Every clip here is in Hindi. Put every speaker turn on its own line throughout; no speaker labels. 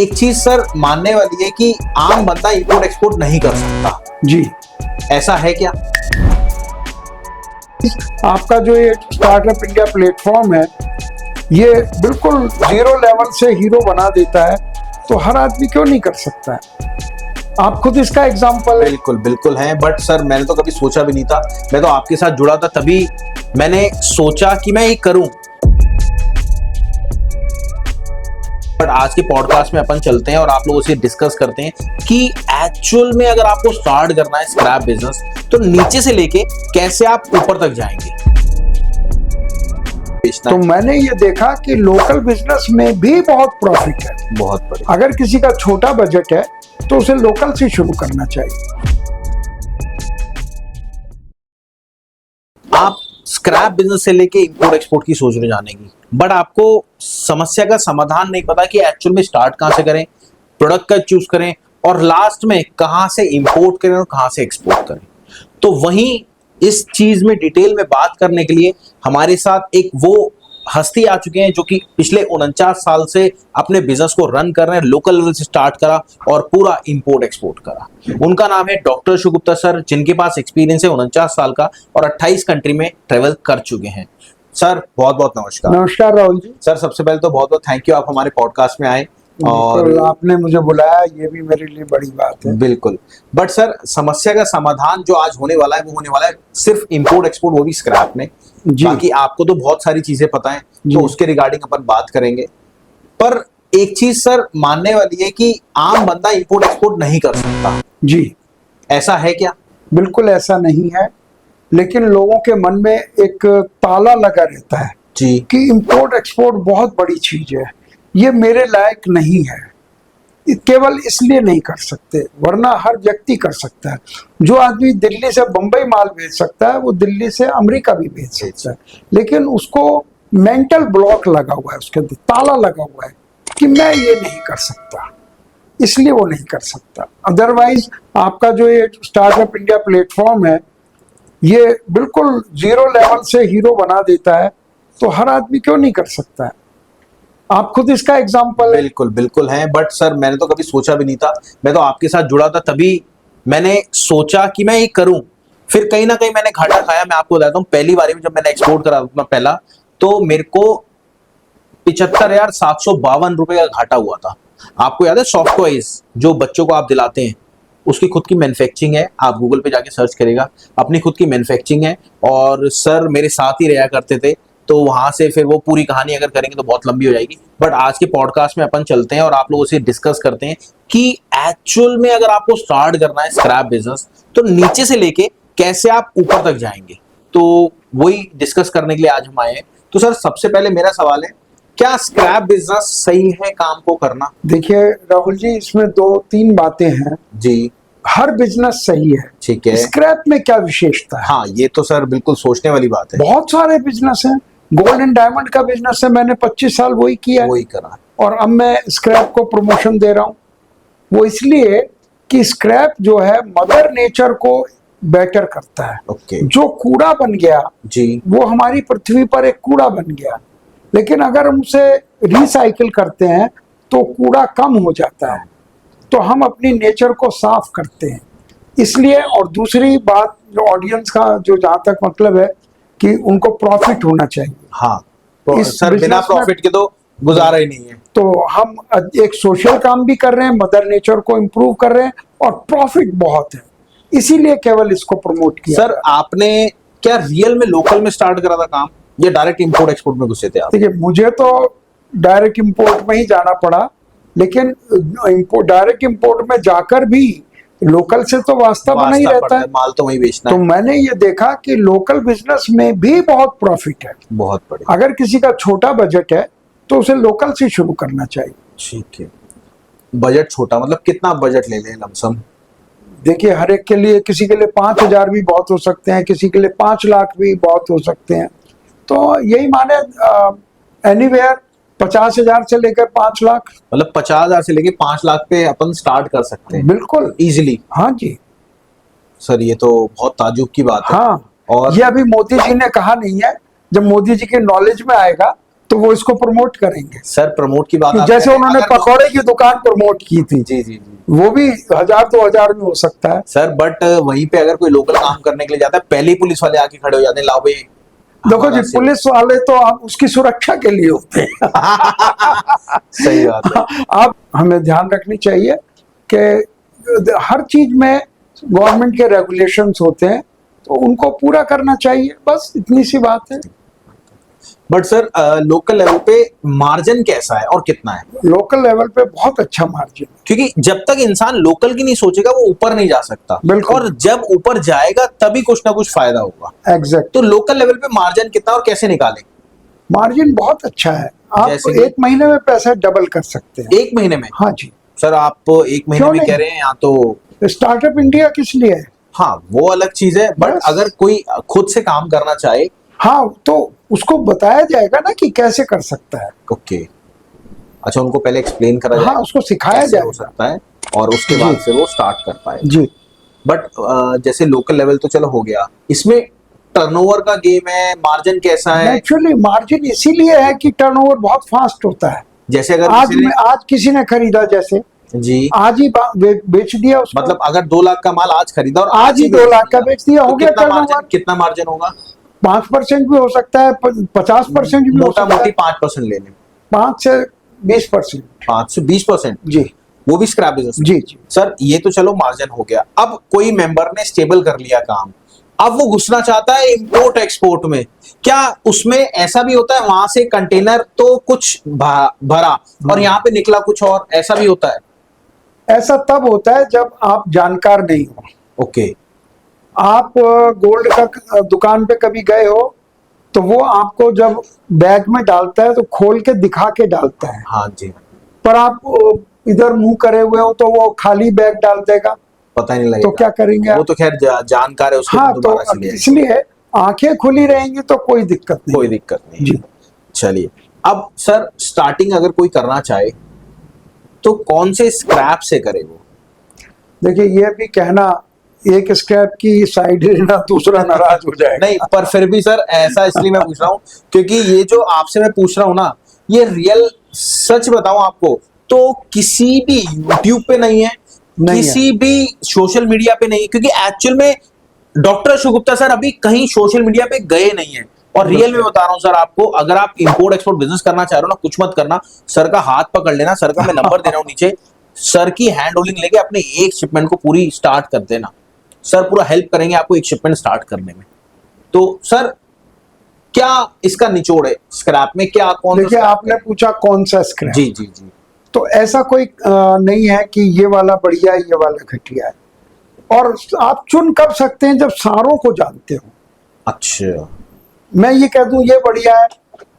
एक चीज सर मानने वाली है कि आम बंदा इंपोर्ट एक्सपोर्ट नहीं कर सकता
जी।
ऐसा है क्या?
आपका जो ये स्टार्टअप इंडिया प्लेटफॉर्म है ये बिल्कुल जीरो लेवल से हीरो बना देता है, तो हर आदमी क्यों नहीं कर सकता है? आप खुद इसका एग्जाम्पल है।
बिल्कुल बिल्कुल है, बट सर मैंने तो कभी सोचा भी नहीं था। मैं तो आपके साथ जुड़ा था तभी मैंने सोचा कि मैं ये करूं। बट आज के पॉडकास्ट में अपन चलते हैं और आप लोगों से डिस्कस करते हैं कि एक्चुअल में अगर आपको स्टार्ट करना है स्क्रैप बिजनेस तो नीचे से लेके कैसे आप ऊपर तक जाएंगे।
तो मैंने ये देखा कि लोकल बिजनेस में भी बहुत प्रॉफिट है।
बहुत बड़ी।
अगर किसी का छोटा बजट है तो उसे लोकल से शुरू करना चाहिए।
आप स्क्रैप बिजनेस से लेके इंपोर्ट एक्सपोर्ट की सोच रहे जाने की, बट आपको समस्या का समाधान नहीं पता कि एक्चुअल में स्टार्ट कहां से करें, प्रोडक्ट का चूज करें और लास्ट में कहां से इंपोर्ट करें और कहां से एक्सपोर्ट करें। तो वहीं इस चीज में डिटेल में बात करने के लिए हमारे साथ एक वो हस्ती आ चुके हैं जो कि पिछले 49 साल से अपने बिजनेस को रन कर रहे हैं, लोकल लेवल से स्टार्ट करा और पूरा इंपोर्ट एक्सपोर्ट करा। उनका नाम है डॉक्टर शिव गुप्ता सर, जिनके पास एक्सपीरियंस है 49 साल का और 28 कंट्री में ट्रेवल कर चुके हैं। सर बहुत बहुत नमस्कार।
नमस्कार राहुल जी।
सर सबसे पहले तो बहुत बहुत थैंक यू, आप हमारे पॉडकास्ट में आए
और आपने मुझे बुलाया, ये भी मेरे लिए बड़ी बात है।
बिल्कुल। बट सर समस्या का समाधान जो आज होने वाला है वो होने वाला है सिर्फ इंपोर्ट एक्सपोर्ट, वो भी स्क्रैप में। बाकी आपको तो बहुत सारी चीजें पता है तो उसके रिगार्डिंग अपन बात करेंगे। पर एक चीज सर मानने वाली है कि आम बंदा इंपोर्ट एक्सपोर्ट नहीं कर सकता
जी।
ऐसा है क्या?
बिल्कुल ऐसा नहीं है, लेकिन लोगों के मन में एक ताला लगा रहता है
जी
कि इंपोर्ट एक्सपोर्ट बहुत बड़ी चीज है, ये मेरे लायक नहीं है। केवल इसलिए नहीं कर सकते, वरना हर व्यक्ति कर सकता है। जो आदमी दिल्ली से बंबई माल भेज सकता है वो दिल्ली से अमेरिका भी भेज सकता है, लेकिन उसको मेंटल ब्लॉक लगा हुआ है, उसके अंदर ताला लगा हुआ है कि मैं ये नहीं कर सकता, इसलिए वो नहीं कर सकता। अदरवाइज आपका जो ये स्टार्टअप इंडिया प्लेटफॉर्म है ये बिल्कुल जीरो लेवल से हीरो बना देता है, तो हर आदमी क्यों नहीं कर सकता है? आप खुद इसका एग्जाम्पल है।
बिल्कुल बिल्कुल है, बट सर मैंने तो कभी सोचा भी नहीं था। मैं तो आपके साथ जुड़ा था तभी मैंने सोचा कि मैं ये करूं। फिर कहीं ना कहीं मैंने घाटा खाया। मैं आपको बताता हूँ, पहली बारी में जब मैंने एक्सपोर्ट करा अपना पहला, तो मेरे को 75,752 रुपए का घाटा हुआ था। आपको याद है सॉफ्ट टॉयज जो बच्चों को आप दिलाते हैं उसकी खुद की मैन्युफैक्चरिंग है, आप गूगल पे जाके सर्च करेगा, अपनी खुद की मैन्युफैक्चरिंग है। और सर मेरे साथ ही रहा करते थे, तो वहां से फिर वो पूरी कहानी अगर करेंगे तो बहुत लंबी हो जाएगी। बट आज के पॉडकास्ट में अपन चलते हैं और आप लोगों से डिस्कस करते हैं कि एक्चुअल में अगर आपको स्टार्ट करना है स्क्रैप बिजनेस तो नीचे से लेके कैसे आप ऊपर तक जाएंगे। तो वही डिस्कस करने के लिए आज हम आए हैं। तो सर सबसे पहले मेरा सवाल है, क्या स्क्रैप बिजनेस सही है काम को करना?
देखिए राहुल जी, इसमें दो तीन बातें हैं
जी।
हर बिजनेस सही है,
ठीक है।
स्क्रैप में क्या विशेषता है?
हाँ ये तो सर बिल्कुल सोचने वाली बात है।
बहुत सारे बिजनेस हैं। गोल्ड एंड डायमंड का बिजनेस है, मैंने 25 साल वही किया,
वही करा
और अब मैं स्क्रैप को प्रमोशन दे रहा हूँ। वो इसलिए कि स्क्रैप जो है मदर नेचर को बेटर करता है।
ओके।
जो कूड़ा बन गया
जी
वो हमारी पृथ्वी पर एक कूड़ा बन गया, लेकिन अगर हम उसे रिसाइकिल करते हैं तो कूड़ा कम हो जाता है। तो हम अपनी नेचर को साफ करते हैं इसलिए। और दूसरी बात, जो ऑडियंस का जो जहाँ तक मतलब है कि उनको प्रॉफिट होना चाहिए।
हाँ तो सर बिना प्रॉफिट के तो गुजारा ही नहीं है।
तो हम एक सोशल काम भी कर रहे हैं, मदर नेचर को इम्प्रूव कर रहे हैं, और प्रॉफिट बहुत है, इसीलिए केवल इसको प्रमोट किया।
सर आपने क्या रियल में लोकल में स्टार्ट करा था काम या डायरेक्ट इंपोर्ट एक्सपोर्ट में घुसे थे आप?
देखिए मुझे तो डायरेक्ट इंपोर्ट में ही जाना पड़ा, लेकिन डायरेक्ट इंपोर्ट में जाकर भी लोकल से तो वास्ता बना ही रहता है,
माल तो वही बेचना
तो
है।
मैंने ये देखा कि लोकल बिजनेस में भी बहुत प्रॉफिट है।
बहुत बड़ी।
अगर किसी का छोटा बजट है तो उसे लोकल से शुरू करना चाहिए।
ठीक है। बजट छोटा मतलब कितना बजट ले लें लमसम?
देखिए हर एक के लिए, किसी के लिए 5,000 भी बहुत हो सकते हैं, किसी के लिए 5 लाख भी बहुत हो सकते हैं। तो यही माने एनीवेयर 50,000 से लेकर 5 लाख,
मतलब 50,000 से लेकर 5 लाख पे अपन स्टार्ट कर सकते हैं
बिल्कुल
इजीली।
हाँ जी।
सर ये तो बहुत ताजुब की बात है।
हाँ,
और
ये अभी मोदी जी ने कहा नहीं है, जब मोदी जी के नॉलेज में आएगा तो वो इसको प्रमोट करेंगे।
सर प्रमोट की बात
कि
आप
जैसे
कह रहे हैं,
उन्होंने
अगर
पकौड़े की दुकान प्रमोट की थी,
जी जी जी
वो भी 1000-2000 में हो सकता है।
सर, बट वहीं पे अगर कोई लोकल काम करने के लिए जाता है, पहले ही पुलिस वाले आके खड़े हो जाते हैं, लाओ भाई
देखो जी,
हमारा से-
पुलिस वाले तो आप उसकी सुरक्षा के लिए होते हैं।
सही बात है।
आप हमें ध्यान रखनी चाहिए कि हर चीज में गवर्नमेंट के रेगुलेशंस होते हैं, तो उनको पूरा करना चाहिए, बस इतनी सी बात है।
बट सर लोकल लेवल पे मार्जिन कैसा है और कितना है?
लोकल लेवल पे बहुत अच्छा मार्जिन है।
क्योंकि जब तक इंसान लोकल की नहीं सोचेगा वो ऊपर नहीं जा सकता,
बिल्कुल।
और जब ऊपर जाएगा तभी कुछ ना कुछ फायदा होगा।
एग्जैक्ट।
तो लोकल लेवल पे मार्जिन कितना और कैसे निकालें?
मार्जिन बहुत अच्छा है, आप
जैसे कि?
1 महीने में पैसा डबल कर सकते हैं।
1 महीने में?
हाँ जी।
सर आप 1 महीने
क्यों
में
नहीं?
कह रहे हैं या तो
स्टार्टअप इंडिया किस लिए है?
हाँ वो अलग चीज है, बट
बस।
अगर कोई खुद से काम करना चाहे?
हाँ, तो उसको बताया जाएगा ना कि कैसे कर सकता है।
ओके, अच्छा उनको पहले एक्सप्लेन करा
हाँ,
जाए
उसको सिखाया
कैसे हो
जाएगा।
सकता है, और उसके
जी।
बाद से वो स्टार्ट कर पाए।
जी।
बट जैसे लोकल लेवल तो चलो हो गया, इसमें टर्नओवर का गेम है, मार्जिन कैसा है?
नेचुरली मार्जिन इसीलिए है कि टर्नओवर बहुत फास्ट होता है।
जैसे अगर
आज
किसी ने
आज किसी ने खरीदा, जैसे
जी
आज ही बेच दिया उसको।
मतलब अगर 2 लाख का माल आज खरीदा और
आज ही 2 लाख का बेच दिया,
तो
हो गया टर्नओवर।
कितना मार्जिन होगा?
5% भी हो सकता है, 50% भी हो
मोटा
सकता
मोटी
है।
5% ले लें,
5 से 20%।
5 से 20%,
जी
वो भी स्क्रैप बिजनेस में।
जी जी।
सर ये तो चलो मार्जिन हो गया, अब कोई मेंबर ने स्टेबल कर लिया काम, अब वो घुसना चाहता है इंपोर्ट एक्सपोर्ट में, क्या उसमें ऐसा भी होता है वहां से कंटेनर तो कुछ भरा और यहाँ पे निकला कुछ और, ऐसा भी होता है?
ऐसा तब होता है जब आप जानकार नहीं हो।
ओके।
आप गोल्ड का दुकान पे कभी गए हो, तो वो आपको जब बैग में डालता है तो खोल के दिखा के डालता है,
हाँ जी।
पर आप इधर मुंह करे हुए हो तो वो खाली बैग डाल देगा,
पता ही नहीं
तो
लगेगा।
क्या करेंगे
वो
आप?
तो खैर जानकार है उसको,
हाँ,
तो
तो
दोबारा से ले आएंगे।
इसलिए आंखें खुली रहेंगी तो कोई दिक्कत नहीं।
कोई दिक्कत नहीं।
जी।
चलिए, अब सर स्टार्टिंग अगर कोई करना चाहे तो कौन से स्क्रैप से करे वो?
देखिए, ये भी कहना, एक स्क्रैप की साइड लेना दूसरा नाराज हो जाएगा।
नहीं, पर फिर भी सर ऐसा इसलिए मैं पूछ रहा हूँ क्योंकि ये जो आपसे मैं पूछ रहा हूँ ना, ये रियल सच बताऊं आपको तो किसी भी यूट्यूब पे नहीं है,
नहीं
किसी भी सोशल मीडिया पे नहीं है, क्योंकि एक्चुअल में डॉक्टर अशोक गुप्ता सर अभी कहीं सोशल मीडिया पे गए नहीं है। और रियल में बता रहा हूँ सर आपको, अगर आप इंपोर्ट एक्सपोर्ट बिजनेस करना चाह रहे हो ना, कुछ मत करना, सर का हाथ पकड़ लेना, सर का मैं नंबर दे रहा हूँ नीचे, सर की हैंड होल्डिंग लेके अपने एक शिपमेंट को पूरी स्टार्ट कर देना, सर पूरा हेल्प करेंगे आपको एक शिपमेंट स्टार्ट करने में। तो सर क्या इसका निचोड़ है स्क्रैप में, क्या कौन सा
देखिए,
scrap
आपने
है?
पूछा कौन सा स्क्रैप।
जी जी जी।
तो ऐसा कोई नहीं है कि ये वाला बढ़िया है, ये वाला घटिया है, और आप चुन कब सकते हैं जब सारों को जानते हो।
अच्छा,
मैं ये कह दूं ये बढ़िया है,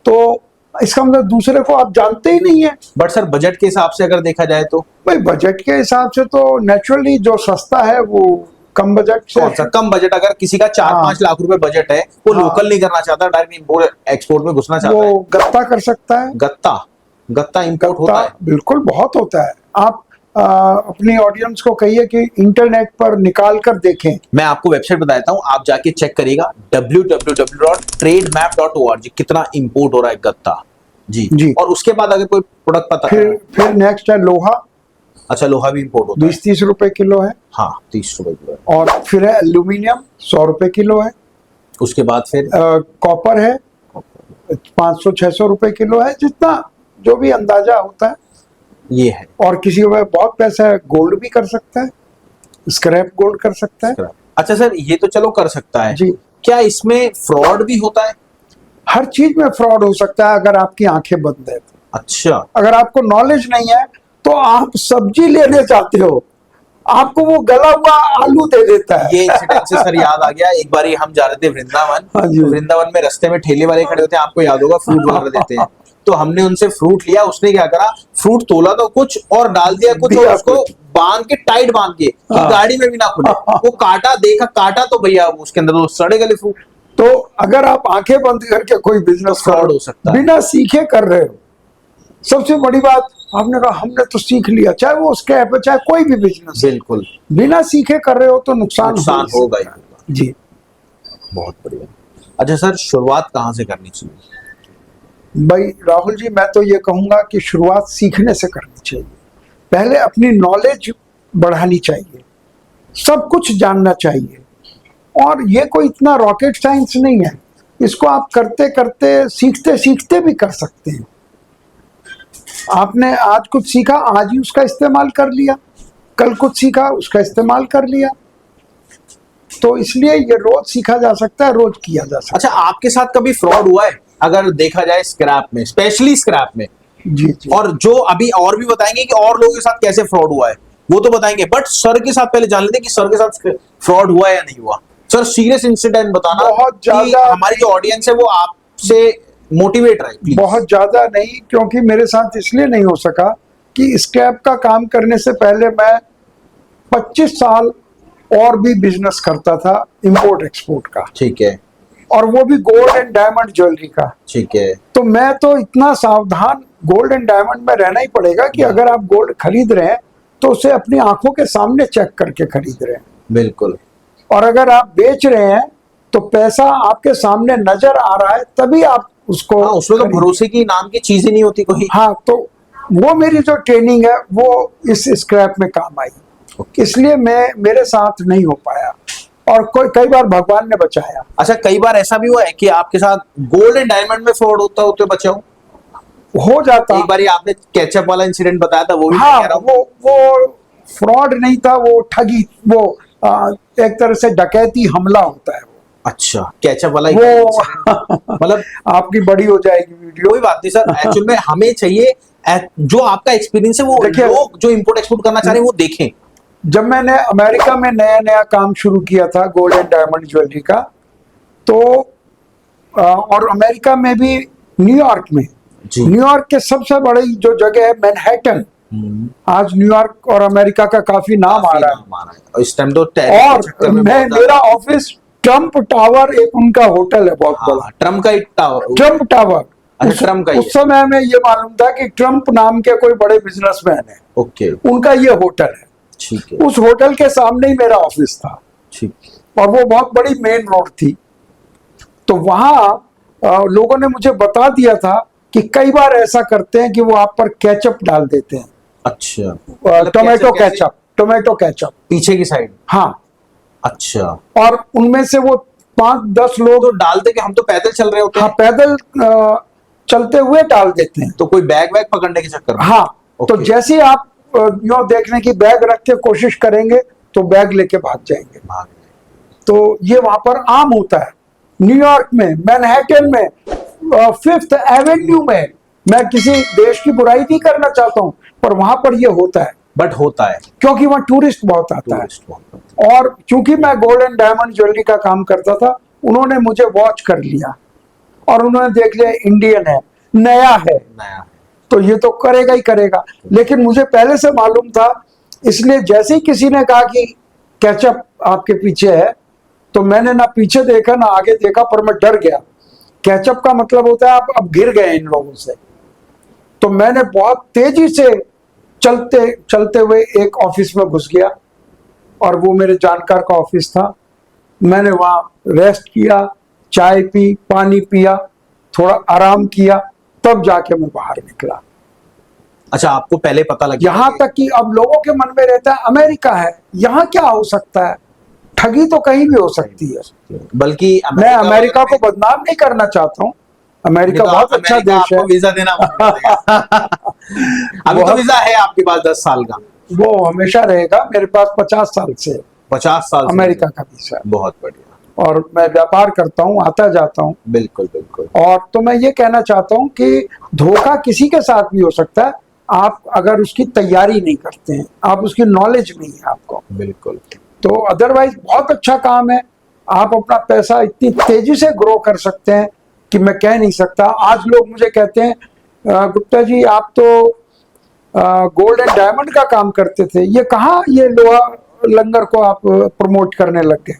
तो इसका मतलब दूसरे को आप जानते ही नहीं है।
बट सर बजट के हिसाब से अगर देखा जाए तो
भाई, बजट के हिसाब से तो नेचुरली जो सस्ता है वो कम बजट से
कौन सा कम बजट? अगर किसी का 4-5 लाख रुपए बजट है, वो
हाँ।
लोकल नहीं करना चाहता, डायरेक्ट इंपोर्ट एक्सपोर्ट में घुसना चाहता है,
वो गत्ता कर सकता है।
गत्ता गत्ता इंपोर्ट होता है?
बिल्कुल बहुत होता है। आप अपनी ऑडियंस को कहिए कि इंटरनेट पर निकाल कर देखें।
मैं आपको वेबसाइट बता देता हूं, आप जाके चेक करिएगा www.trademap.org, कितना इंपोर्ट हो रहा है गत्ता जी।
जी।
और उसके बाद अगर कोई प्रोडक्ट पता
फिर नेक्स्ट है लोहा,
अच्छा लोहा भी इंपोर्ट होता है?
20-30 रुपए किलो है।
हाँ 30 रुपए किलो है।
और फिर है एल्यूमिनियम, 100 रुपए किलो है।
उसके बाद फिर
कॉपर है, 500-600 रुपए किलो है, जितना जो भी अंदाजा होता है।
ये है।
और किसी को बहुत पैसा है, गोल्ड भी कर सकता है, स्क्रैप गोल्ड कर सकता है।
अच्छा सर, ये तो चलो कर सकता है
जी।
क्या इसमें फ्रॉड भी होता है?
हर चीज में फ्रॉड हो सकता है अगर आपकी आंखें बंद है तो।
अच्छा,
अगर आपको नॉलेज नहीं है तो आप सब्जी लेने जाते हो, आपको वो गला हुआ आलू दे देता है।
ये इंसिडेंट से सर याद आ गया, एक बार हम जा रहे थे वृंदावन,
हाँ जी।
तो वृंदावन में रास्ते में ठेले वाले खड़े होते हैं, आपको याद होगा, फ्रूट वगैरह देते हैं, तो हमने उनसे फ्रूट लिया, उसने क्या करा, फ्रूट तोला तो कुछ और डाल दिया कुछ, और उसको बांध के टाइट बांध के कि
हाँ।
गाड़ी में भी ना खुले, वो काटा, देखा काटा तो भैया उसके अंदर तो सड़े गले फ्रूट।
तो अगर आप आंखें बंद करके कोई बिजनेस
फ्रॉड हो सकता है
बिना सीखे कर रहे हो, सबसे बड़ी बात आपने कहा हमने तो सीख लिया, चाहे वो स्क्रैप है चाहे कोई भी बिजनेस,
बिल्कुल
बिना सीखे कर रहे हो तो नुकसान
होगा ही होगा।
जी।
बहुत बढ़िया। अच्छा सर, शुरुआत कहाँ से करनी चाहिए?
भाई राहुल जी, मैं तो ये कहूंगा कि शुरुआत सीखने से करनी चाहिए। पहले अपनी नॉलेज बढ़ानी चाहिए, सब कुछ जानना चाहिए। और ये कोई इतना रॉकेट साइंस नहीं है, इसको आप करते करते सीखते सीखते भी कर सकते हैं। आपने आज कुछ सीखा, आज ही उसका इस्तेमाल कर लिया, कल कुछ सीखा, उसका इस्तेमाल कर लिया। तो इसलिए ये रोज सीखा जा सकता है, रोज किया जा सकता
अच्छा, आपके साथ कभी फ्रॉड हुआ है अगर देखा जाए स्क्रैप में, स्पेशली स्क्रैप में?
है। जी जी।
और जो अभी और भी बताएंगे कि और लोगों के साथ कैसे फ्रॉड हुआ है वो तो बताएंगे, बट सर के साथ पहले जान लेते हैं कि सर के साथ फ्रॉड हुआ है या नहीं हुआ। सर सीरियस इंसिडेंट बताना,
बहुत
कि
ज्यादा
हमारी जो ऑडियंस है वो आपसे मोटिवेट रहे प्लीज।
बहुत ज्यादा नहीं, क्योंकि मेरे साथ इसलिए नहीं हो सका कि स्क्रैप का काम करने से पहले मैं 25 साल और भी बिजनेस करता था, इंपोर्ट एक्सपोर्ट का,
ठीक है,
और वो भी गोल्ड एंड डायमंड ज्वेलरी का।
ठीक है।
तो मैं तो इतना सावधान, गोल्ड एंड डायमंड में रहना ही पड़ेगा कि अगर आप गोल्ड खरीद रहे हैं तो उसे अपनी आंखों के सामने चेक करके खरीद रहे हैं।
बिल्कुल।
और अगर आप बेच रहे हैं तो पैसा आपके सामने नजर आ रहा है, तभी आप उसको
हाँ, उसमें तो
खरीदें।
भरोसे की नाम की चीज ही नहीं होती कोई।
हाँ, तो वो मेरी जो ट्रेनिंग है वो इस स्क्रैप में काम आई, इसलिए मेरे साथ नहीं हो पाया, और कई बार भगवान ने बचाया।
अच्छा, कई बार ऐसा भी हुआ है कि आपके साथ गोल्ड एंड डायमंड में फ्रॉड होता होते बचे हो?
हो जाता।
एक बार ये आपने केचप वाला इंसिडेंट बताया था, वो भी
हाँ,
मैं कह रहा हूँ।
वो फ्रॉड नहीं था, वो ठगी, वो एक तरह से डकैती हमला होता है वो।
अच्छा, केचप वाला ही
वो
मतलब
आपकी बड़ी हो जाएगी वीडियो।
कोई बात नहीं सर, एक्चुअल में हमें चाहिए जो आपका एक्सपीरियंस है वो
देखिए,
लोग जो इंपोर्ट एक्सपोर्ट करना चाह रहे हैं वो देखें।
जब मैंने अमेरिका में नया नया काम शुरू किया था गोल्ड एंड डायमंड ज्वेलरी का, तो और अमेरिका में भी न्यूयॉर्क में,
जी।
न्यूयॉर्क के सबसे बड़ी जो जगह है मैनहट्टन, आज न्यूयॉर्क और अमेरिका का काफी नाम आ रहा है।
नाम आ रहा है इस टाइम तो टैरिफ के चक्कर
और
में बहुत
मेरा
ज्यादा।
ऑफिस ट्रम्प टावर, एक उनका होटल है बहुत बड़ा,
हाँ, ट्रम्प का ही टावर।
Trump tower.
अच्छा, ट्रम्प का ही
उस समय में ये मालूम था कि ट्रम्प नाम के कोई बड़े बिजनेसमैन है,
ओके,
उनका ये होटल है।
ठीक है,
उस होटल के सामने ही मेरा ऑफिस था,
ठीक है।
और वो बहुत बड़ी मेन रोड थी। तो वहां लोगों ने मुझे बता दिया था कि कई बार ऐसा करते हैं कि वो आप पर केचप डाल देते हैं,
अच्छा,
टोमेटो
कैसे?
Ketchup, tomato ketchup.
पीछे की साइड?
हाँ,
अच्छा,
और उनमें से वो 5-10 लोग,
तो डालते कि हम तो पैदल चल रहे होते
हाँ,
हैं,
पैदल चलते हुए डाल देते हैं।
तो कोई बैग वैग पकड़ने के चक्कर में?
हाँ, तो
ओके।
जैसे ही आप यो देखने की बैग रख के कोशिश करेंगे तो बैग लेके भाग जाएंगे।
भाग गए।
तो ये वहां पर आम होता है, न्यूयॉर्क में, मैनहट्टन में, 5th एवेन्यू में। मैं किसी देश की बुराई नहीं करना चाहता हूं, पर वहां पर ये होता है,
बट होता है,
क्योंकि वहां टूरिस्ट बहुत आता है।
टूरिस्ट बहुत।
और चूंकि मैं गोल्ड एंड डायमंड ज्वेलरी का काम करता था, उन्होंने मुझे वॉच कर लिया और उन्होंने देख लिया इंडियन है, नया है,
नया है।
तो ये तो करेगा ही करेगा। लेकिन मुझे पहले से मालूम था, इसलिए जैसे ही किसी ने कहा कि केचप आपके पीछे है, तो मैंने ना पीछे देखा ना आगे देखा, पर मैं डर गया। केचप का मतलब होता है आप अब घिर गए इन लोगों से। तो मैंने बहुत तेजी से चलते चलते हुए एक ऑफिस में घुस गया, और वो मेरे जानकार का ऑफिस था। मैंने वहां रेस्ट किया, चाय पी, पानी पिया, थोड़ा आराम किया, तब जाके मैं बाहर निकला।
अच्छा, आपको पहले पता लग गया
यहां तक कि अब लोगों के मन में रहता है अमेरिका है, यहाँ क्या हो सकता है, ठगी तो कहीं भी हो सकती है।
बल्कि
मैं अमेरिका को बदनाम नहीं करना चाहता हूँ, अमेरिका बहुत अच्छा देश है।
वीजा देना पड़ेगा। अभी तो वीजा है आपके पास 10 साल का?
वो हमेशा रहेगा मेरे पास, 50 साल से
50 साल से
अमेरिका का वीजा है।
बहुत बढ़िया।
और मैं व्यापार करता हूँ, आता जाता हूँ।
बिल्कुल बिल्कुल।
और तो मैं ये कहना चाहता हूँ कि धोखा किसी के साथ भी हो सकता है, आप अगर उसकी तैयारी नहीं करते हैं, आप उसकी नॉलेज नहीं है आपको।
बिल्कुल।
तो अदरवाइज बहुत अच्छा काम है, आप अपना पैसा इतनी तेजी से ग्रो कर सकते हैं कि मैं कह नहीं सकता। आज लोग मुझे कहते हैं, गुप्ता जी आप तो गोल्ड एंड डायमंड का काम करते थे, ये कहाँ ये लोहा लंगर को आप प्रमोट करने लग गए?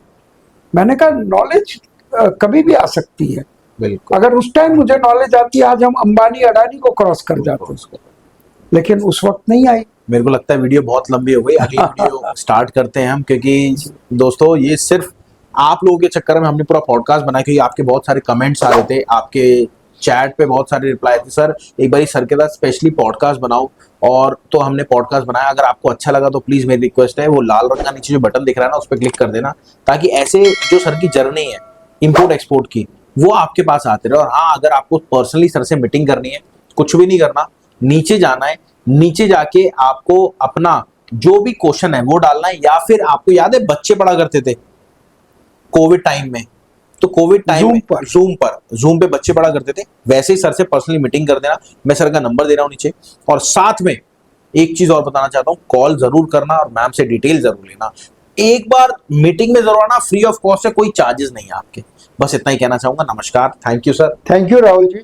मैंने कहा नॉलेज कभी भी आ सकती है।
बिल्कुल।
अगर उस टाइम मुझे नॉलेज आती, आज हम अंबानी अडानी को क्रॉस कर जाते, लेकिन उस वक्त नहीं आई।
मेरे को लगता है वीडियो बहुत लंबी हो गई, अगली वीडियो स्टार्ट करते हैं हम, क्योंकि दोस्तों ये सिर्फ आप लोगों के चक्कर में हमने पूरा पॉडकास्ट बनाया, क्योंकि आपके बहुत सारे कमेंट्स आ रहे थे, आपके चैट पे बहुत सारे रिप्लाई थे, सर एक बार सर के साथ स्पेशली पॉडकास्ट बनाओ, और तो हमने पॉडकास्ट बनाया। अगर आपको अच्छा लगा तो प्लीज मेरी रिक्वेस्ट है वो लाल रंग का नीचे जो बटन दिख रहा है ना उस पर क्लिक कर देना, ताकि ऐसे जो सर की जर्नी है इंपोर्ट एक्सपोर्ट की वो आपके पास आते रहे। और हाँ, अगर आपको पर्सनली सर से मीटिंग करनी है, कुछ भी नहीं करना, नीचे जाना है, नीचे जाके आपको अपना जो भी क्वेश्चन है वो डालना है। या फिर आपको याद है बच्चे पढ़ा करते थे कोविड टाइम में, तो कोविड टाइम में जूम पे बच्चे पढ़ा करते थे, वैसे ही सर से पर्सनली मीटिंग कर देना। मैं सर का नंबर दे रहा हूं नीचे। और साथ में एक चीज और बताना चाहता हूं, कॉल जरूर करना और मैम से डिटेल जरूर लेना। एक बार मीटिंग में जरूर आना, फ्री ऑफ कॉस्ट है, कोई चार्जेस नहीं है आपके। बस इतना ही कहना चाहूंगा। नमस्कार, thank you sir.
Thank you Rahul ji.